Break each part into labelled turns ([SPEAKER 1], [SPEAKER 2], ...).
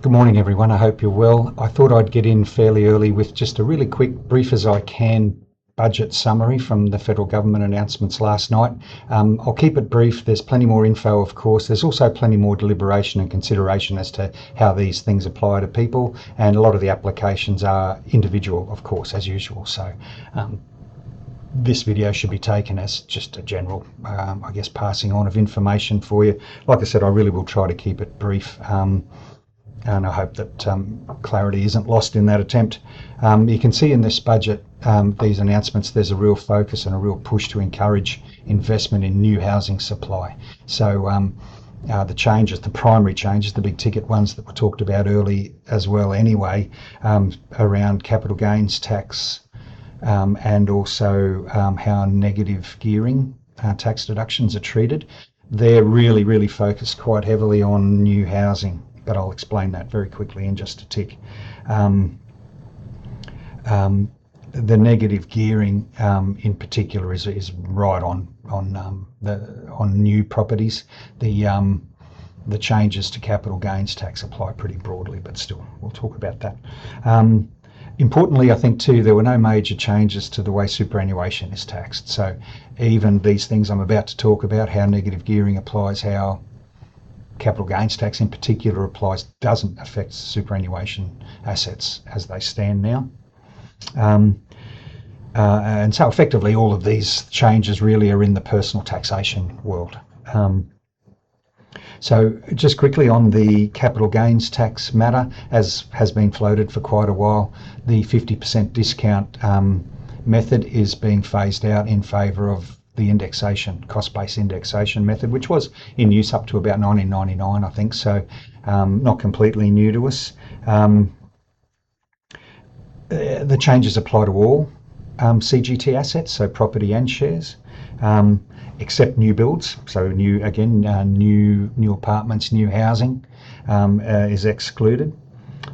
[SPEAKER 1] Good morning, everyone. I hope you're well. I thought I'd get in fairly early with just a really quick, brief as I can, budget summary from the federal government announcements last night. I'll keep it brief. There's plenty more info, of course. There's also plenty more deliberation and consideration as to how these things apply to people, and a lot of the applications are individual, of course, as usual. So this video should be taken as just a general, I guess, passing on of information for you. Like I said, I really will try to keep it brief. And I hope that clarity isn't lost in that attempt. You can see in this budget, these announcements, there's a real focus and a real push to encourage investment in new housing supply. So the changes, the primary changes, the big ticket ones that were talked about early as well anyway, around capital gains tax, and also how negative gearing tax deductions are treated. They're really focused quite heavily on new housing, but I'll explain that very quickly in just a tick. The negative gearing in particular is right on new properties. The changes to capital gains tax apply pretty broadly, but still, we'll talk about that. Importantly, I think too, there were no major changes to the way superannuation is taxed. So even these things I'm about to talk about, how negative gearing applies, how capital gains tax in particular applies, doesn't affect superannuation assets as they stand now. And so effectively all of these changes really are in the personal taxation world. So just quickly on the capital gains tax matter, as has been floated for quite a while, the 50% discount method is being phased out in favour of the indexation, cost-based indexation method, which was in use up to about 1999, I think, so not completely new to us. The changes apply to all CGT assets, so property and shares, except new builds. So new apartments, new housing is excluded.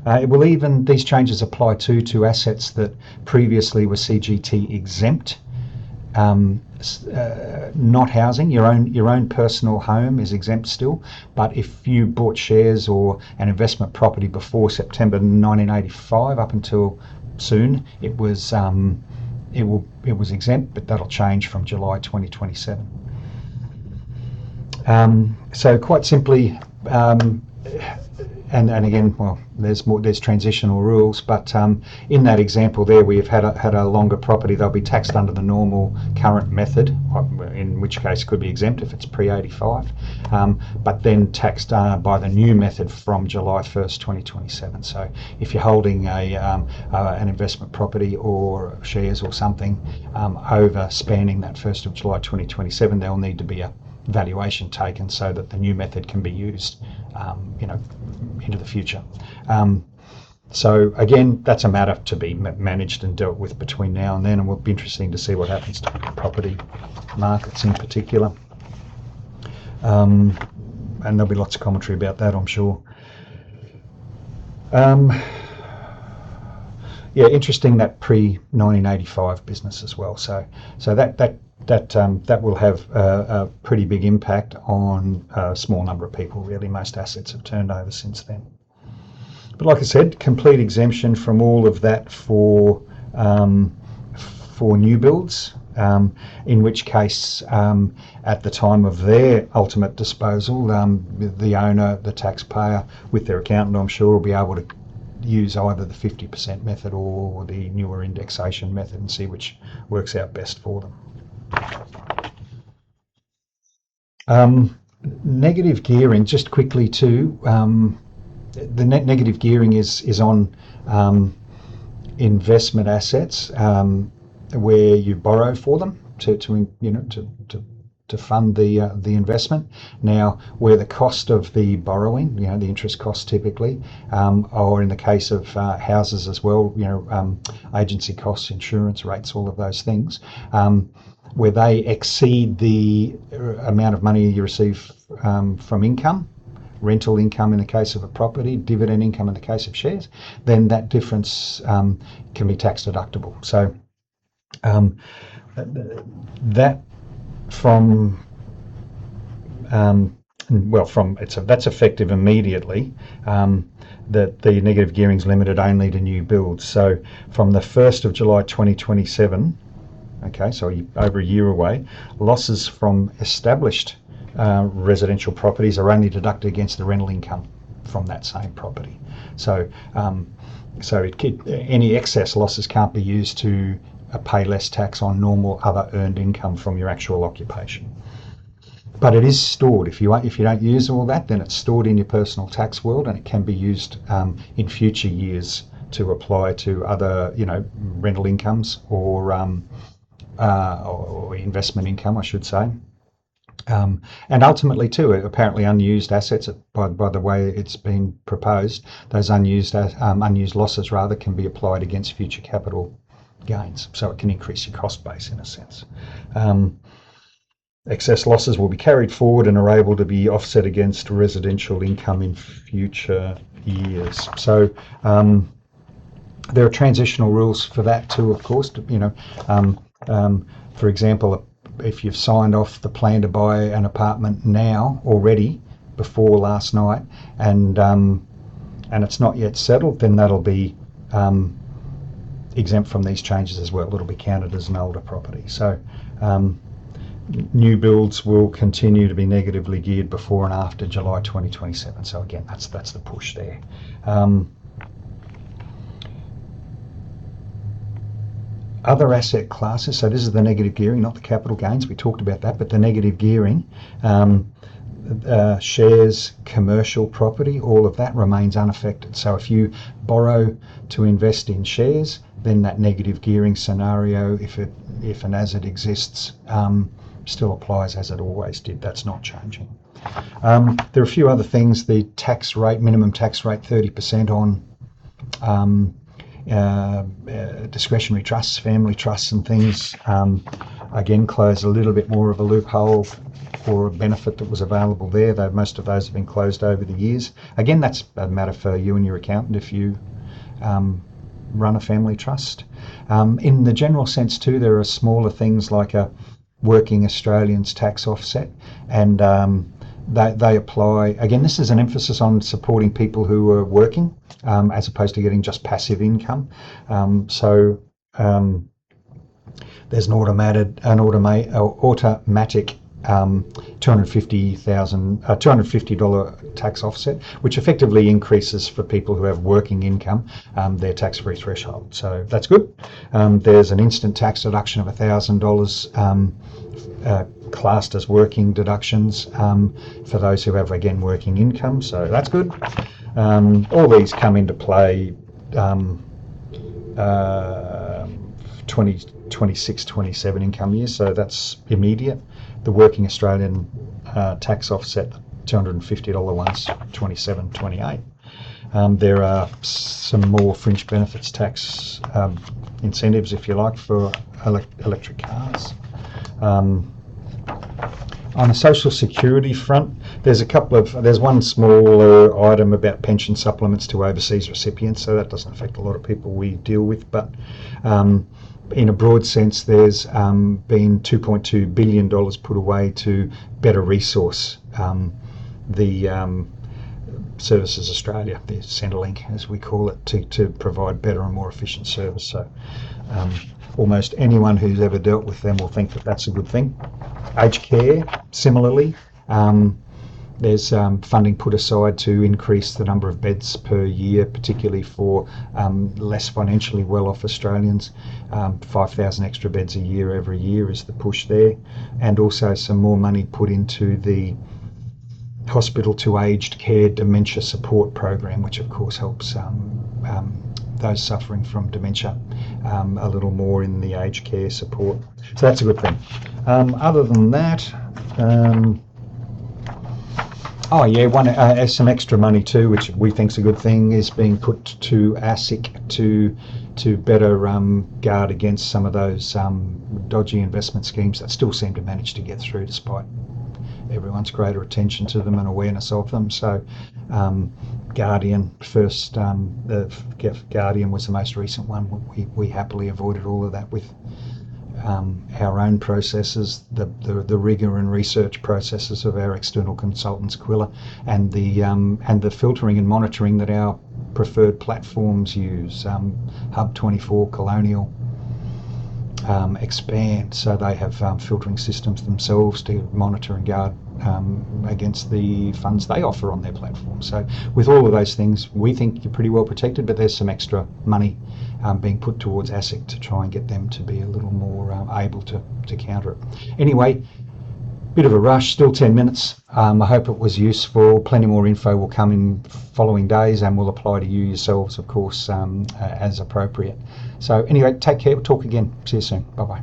[SPEAKER 1] These changes apply to assets that previously were CGT exempt. Not housing, your own personal home is exempt still, but if you bought shares or an investment property before September 1985 up until soon, it was exempt, but that'll change from July 2027. So quite simply, and again, well, there's transitional rules, but in that example there, we have had a longer property. They'll be taxed under the normal current method, in which case could be exempt if it's pre-85, but then taxed by the new method from July 1st, 2027. So if you're holding an investment property or shares or something over spanning that 1st of July 2027, there'll need to be a valuation taken so that the new method can be used into the future. So again, that's a matter to be managed and dealt with between now and then, and it will be interesting to see what happens to property markets in particular. And there'll be lots of commentary about that, I'm sure. Yeah, interesting, that pre-1985 business as well. So that will have a pretty big impact on a small number of people. Really, most assets have turned over since then. But like I said, complete exemption from all of that for new builds, in which case at the time of their ultimate disposal, the owner, the taxpayer, with their accountant, I'm sure, will be able to use either the 50% method or the newer indexation method and see which works out best for them. Negative gearing, just quickly too, the negative gearing is on investment assets where you borrow for them to fund the investment. Now, where the cost of the borrowing, the interest costs typically, or in the case of houses as well, agency costs, insurance rates, all of those things, where they exceed the amount of money you receive from income, rental income in the case of a property, dividend income in the case of shares, then that difference can be tax deductible. So that from well, that's effective immediately. That the negative gearing is limited only to new builds. So from the 1st of July 2027, okay, so over a year away, losses from established residential properties are only deducted against the rental income from that same property. So any excess losses can't be used to pay less tax on normal other earned income from your actual occupation. But it is stored. If you don't use all that, then it's stored in your personal tax world, and it can be used in future years to apply to other, rental incomes or investment income, I should say. And ultimately, too, apparently unused assets, by the way it's been proposed, those unused losses rather can be applied against future capital gains. So it can increase your cost base in a sense. Excess losses will be carried forward and are able to be offset against residential income in future years. So there are transitional rules for that too, of course. For example, if you've signed off the plan to buy an apartment now already before last night, and it's not yet settled, then that'll be exempt from these changes as well. It'll be counted as an older property. So new builds will continue to be negatively geared before and after July 2027. So again, that's the push there. Other asset classes, so this is the negative gearing, not the capital gains, we talked about that, but the negative gearing, shares, commercial property, all of that remains unaffected. So if you borrow to invest in shares, then that negative gearing scenario, if and as it exists, still applies as it always did. That's not changing. There are a few other things. The tax rate, minimum tax rate, 30% on discretionary trusts, family trusts and things, again close a little bit more of a loophole for a benefit that was available there, though most of those have been closed over the years. Again, that's a matter for you and your accountant if you run a family trust. In the general sense too, there are smaller things like a working Australians tax offset, and they apply. Again, this is an emphasis on supporting people who are working as opposed to getting just passive income. There's an automatic $250 tax offset, which effectively increases for people who have working income their tax-free threshold. So that's good. There's an instant tax deduction of $1,000 classed as working deductions for those who have, again, working income. So that's good. All these come into play 2026, 27 income years, so that's immediate. The working Australian tax offset, $250 ones, 27, 28. There are some more fringe benefits tax incentives, if you like, for electric cars. On the social security front, there's one smaller item about pension supplements to overseas recipients, so that doesn't affect a lot of people we deal with, but in a broad sense, there's been $2.2 billion put away to better resource the Services Australia, the Centrelink as we call it, to provide better and more efficient service. So almost anyone who's ever dealt with them will think that that's a good thing. Aged care, similarly, there's funding put aside to increase the number of beds per year, particularly for less financially well-off Australians. 5,000 extra beds a year every year is the push there, and also some more money put into the hospital to aged care dementia support program, which of course helps those suffering from dementia a little more in the aged care support. So that's a good thing. Other than that, some extra money too, which we think is a good thing, is being put to ASIC to better guard against some of those dodgy investment schemes that still seem to manage to get through despite everyone's greater attention to them and awareness of them. So Guardian first, the Guardian was the most recent one. We happily avoided all of that with our own processes, the rigour and research processes of our external consultants, Quilla, and the filtering and monitoring that our preferred platforms use, Hub24, Colonial, Expand. So they have filtering systems themselves to monitor and guard against the funds they offer on their platform. So with all of those things, we think you're pretty well protected, but there's some extra money being put towards ASIC to try and get them to be a little more able to counter it. Anyway, bit of a rush, still 10 minutes. I hope it was useful. Plenty more info will come in following days and will apply to you yourselves, of course, as appropriate. So anyway, take care. We'll talk again. See you soon. Bye-bye.